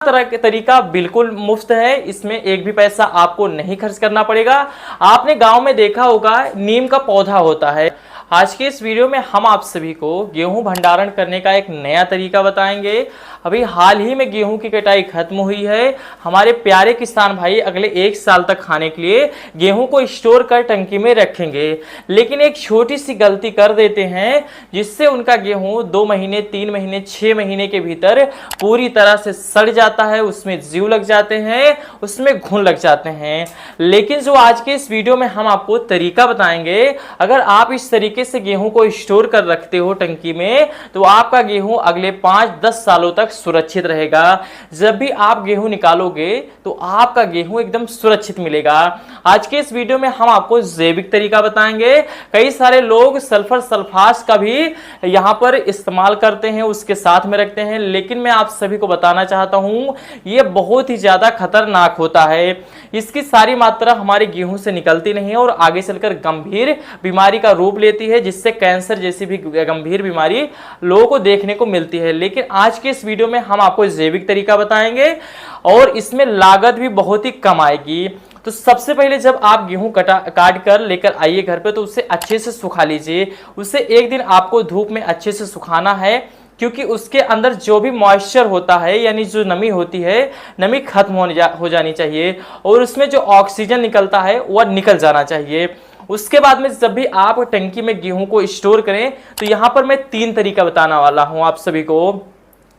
तरह के तरीका बिल्कुल मुफ्त है, इसमें एक भी पैसा आपको नहीं खर्च करना पड़ेगा। आपने गांव में देखा होगा नीम का पौधा होता है। आज के इस वीडियो में हम आप सभी को गेहूं भंडारण करने का एक नया तरीका बताएंगे। अभी हाल ही में गेहूं की कटाई खत्म हुई है। हमारे प्यारे किसान भाई अगले 1 साल तक खाने के लिए गेहूं को स्टोर कर टंकी में रखेंगे, लेकिन एक छोटी सी गलती कर देते हैं जिससे उनका गेहूं 2 महीने 3 महीने 6 महीने के भीतर पूरी तरह से सड़ जाता है, उसमें जीव लग जाते हैं, उसमें घुन लग जाते हैं। लेकिन जो आज के इस वीडियो में हम आपको तरीका बताएंगे, अगर आप इस तरीके से गेहूं को स्टोर कर रखते हो टंकी में, तो आपका गेहूं अगले 5-10 सालों तक सुरक्षित रहेगा। जब भी आप गेहूं निकालोगे तो आपका गेहूं एकदम सुरक्षित मिलेगा। आज के इस वीडियो में हम आपको जैविक तरीका बताएंगे। कई सारे लोग सल्फर सल्फास का भी यहां पर इस्तेमाल करते हैं, उसके साथ में रखते हैं, लेकिन मैं आप सभी को बताना चाहता हूं यह बहुत ही ज्यादा खतरनाक होता है। इसकी सारी मात्रा हमारे गेहूं से निकलती नहीं है और आगे चलकर गंभीर बीमारी का रूप लेती है, जिससे कैंसर जैसी भी गंभीर बीमारी लोगों को देखने को मिलती है। लेकिन आज के इस वीडियो में हम आपको जैविक तरीका बताएंगे और इसमें लागत भी बहुत ही कम आएगी। तो सबसे पहले जब आप गेहूं काट कर लेकर आइए घर पे, तो उसे अच्छे से सुखा लीजिए। उसे एक दिन आपको धूप में अच्छे से सुखाना है, क्योंकि उसके अंदर जो भी मॉइस्चर होता है यानी जो नमी होती है, नमी खत्म हो जानी चाहिए और उसमें जो ऑक्सीजन निकलता है वह निकल जाना चाहिए। उसके बाद में जब भी आप टंकी में गेहूं को स्टोर करें, तो यहां पर मैं 3 तरीका बताने वाला हूं आप सभी को।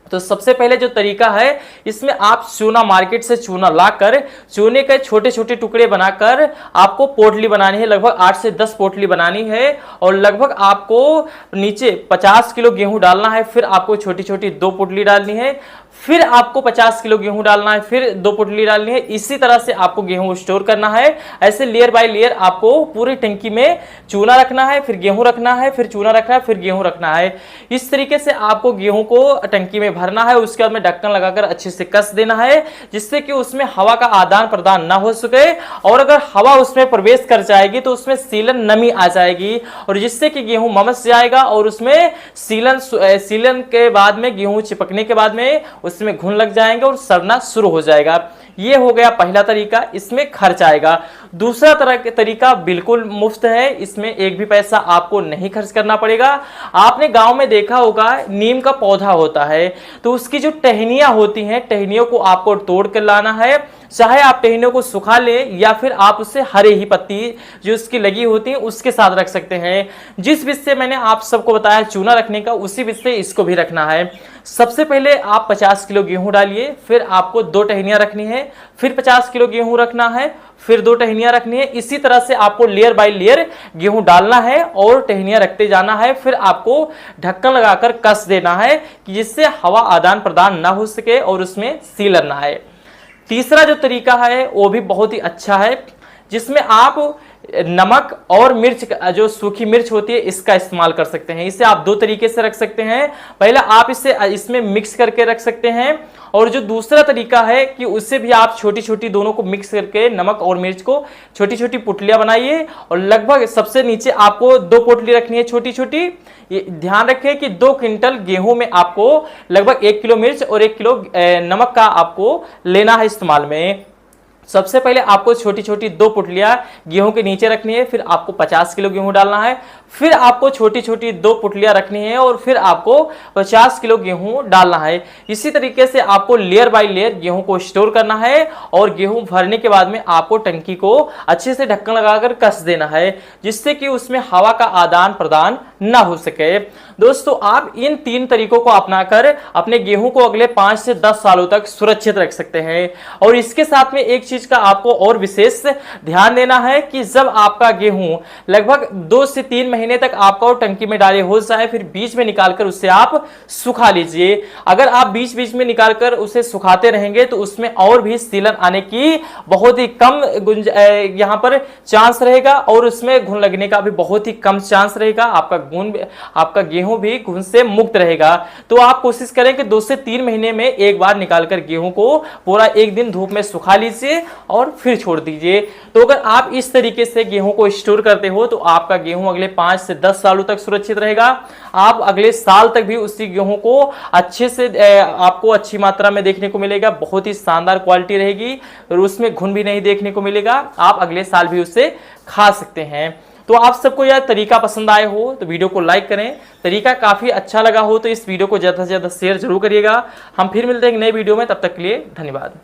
तो सबसे पहले जो तरीका है, इसमें आप चूना मार्केट से चूना लाकर चूने के छोटे छोटे टुकड़े बनाकर आपको पोटली बनानी है। लगभग 8 से 10 पोटली बनानी है और लगभग आपको नीचे 50 किलो गेहूं डालना है। फिर आपको छोटी छोटी 2 पोटली डालनी है, फिर आपको 50 किलो गेहूं डालना है, फिर 2 पोटली डालनी है। इसी तरह से आपको गेहूं स्टोर करना है। ऐसे लेयर बाय लेयर आपको पूरी टंकी में चूना रखना है, फिर गेहूं रखना है, फिर चूना रखना है, फिर गेहूं रखना है। इस तरीके से आपको गेहूं को टंकी में भरना है। उसके बाद में ढक्कन लगाकर अच्छे से कस देना है, जिससे कि उसमें हवा का आदान प्रदान ना हो सके, और अगर हवा उसमें प्रवेश कर जाएगी तो उसमें सीलन नमी आ जाएगी और जिससे कि गेहूं ममस जाएगा और उसमें सीलन के बाद में गेहूं चिपकने के बाद में उसमें घुन लग जाएंगे और सड़ना शुरू हो जाएगा। ये हो गया पहला तरीका, इसमें खर्च आएगा। दूसरा तरह के तरीका बिल्कुल मुफ्त है, इसमें एक भी पैसा आपको नहीं खर्च करना पड़ेगा। आपने गांव में देखा होगा नीम का पौधा होता है, तो उसकी जो टहनियां होती हैं, टहनियों को आपको तोड़ कर लाना है। चाहे आप टहनियों को सुखा लें या फिर आप उससे हरे ही पत्ती जो उसकी लगी होती है उसके साथ रख सकते हैं। जिस विधि से मैंने आप सबको बताया चूना रखने का, उसी विधि से इसको भी रखना है। सबसे पहले आप 50 किलो गेहूं डालिए, फिर आपको 2 टहनियां रखनी है, फिर 50 किलो गेहूं रखना है, फिर 2 टहनियां रखनी है। इसी तरह से आपको लेयर बाय लेयर गेहूं डालना है और टहनियां रखते जाना है। फिर आपको ढक्कन लगाकर कस देना है कि जिससे हवा आदान प्रदान ना हो सके और उसमें सीलन ना आए। तीसरा जो तरीका है वो भी बहुत ही अच्छा है, जिसमें आप नमक और मिर्च, जो सूखी मिर्च होती है, इसका इस्तेमाल कर सकते हैं। इसे आप 2 तरीके से रख सकते हैं। पहले आप इसमें मिक्स करके रख सकते हैं, और जो दूसरा तरीका है कि उससे भी आप छोटी छोटी दोनों को मिक्स करके नमक और मिर्च को छोटी छोटी पुटलियां बनाइए और लगभग सबसे नीचे आपको 2 पोटली रखनी है छोटी छोटी। ये ध्यान रखें कि 2 क्विंटल गेहूं में आपको लगभग 1 किलो मिर्च और 1 किलो नमक का आपको लेना है इस्तेमाल में। सबसे पहले आपको छोटी छोटी 2 पुटलियां गेहूं के नीचे रखनी है, फिर आपको 50 किलो गेहूं डालना है, फिर आपको छोटी छोटी 2 पुटलियां रखनी है और फिर आपको 50 किलो गेहूं डालना है। इसी तरीके से आपको लेयर बाय लेयर गेहूं को स्टोर करना है और गेहूं भरने के बाद में आपको टंकी को अच्छे से ढक्कन लगाकर कस देना है, जिससे कि उसमें हवा का आदान प्रदान ना हो सके। दोस्तों, आप इन 3 तरीकों को अपनाकर अपने गेहूं को अगले 5 से 10 सालों तक सुरक्षित रख सकते हैं। और इसके साथ में एक चीज का आपको और विशेष ध्यान देना है कि जब आपका गेहूं लगभग 2 से 3 महीने तक आपका टंकी में डाले हो जाए, फिर बीच में निकालकर उसे आप सुखा लीजिए। अगर आप बीच बीच में निकालकर उसे सुखाते रहेंगे तो उसमें और भी सीलन आने की बहुत ही कम यहां पर चांस रहेगा और उसमें घुन लगने का भी बहुत ही कम चांस रहेगा। आपका आपका गेहूं भी घुन से मुक्त रहेगा। तो आप कोशिश करें कि 2 से 3 महीने में एक बार निकालकर गेहूं को पूरा एक दिन धूप में सुखा लीजिए और फिर छोड़ दीजिए। तो अगर आप इस तरीके से गेहूं को स्टोर करते हो तो आपका गेहूं अगले 5 से 10 सालों तक सुरक्षित रहेगा। आप अगले साल तक भी उसी गेहूं को अच्छे से आपको अच्छी मात्रा में देखने को मिलेगा, बहुत ही शानदार क्वालिटी रहेगी और उसमें घुन भी नहीं देखने को मिलेगा। आप अगले साल भी उसे खा सकते हैं। तो आप सबको यह तरीका पसंद आए हो तो वीडियो को लाइक करें, तरीका काफी अच्छा लगा हो तो इस वीडियो को ज्यादा से ज्यादा शेयर जरूर करिएगा। हम फिर मिलते हैं एक नए वीडियो में, तब तक के लिए धन्यवाद।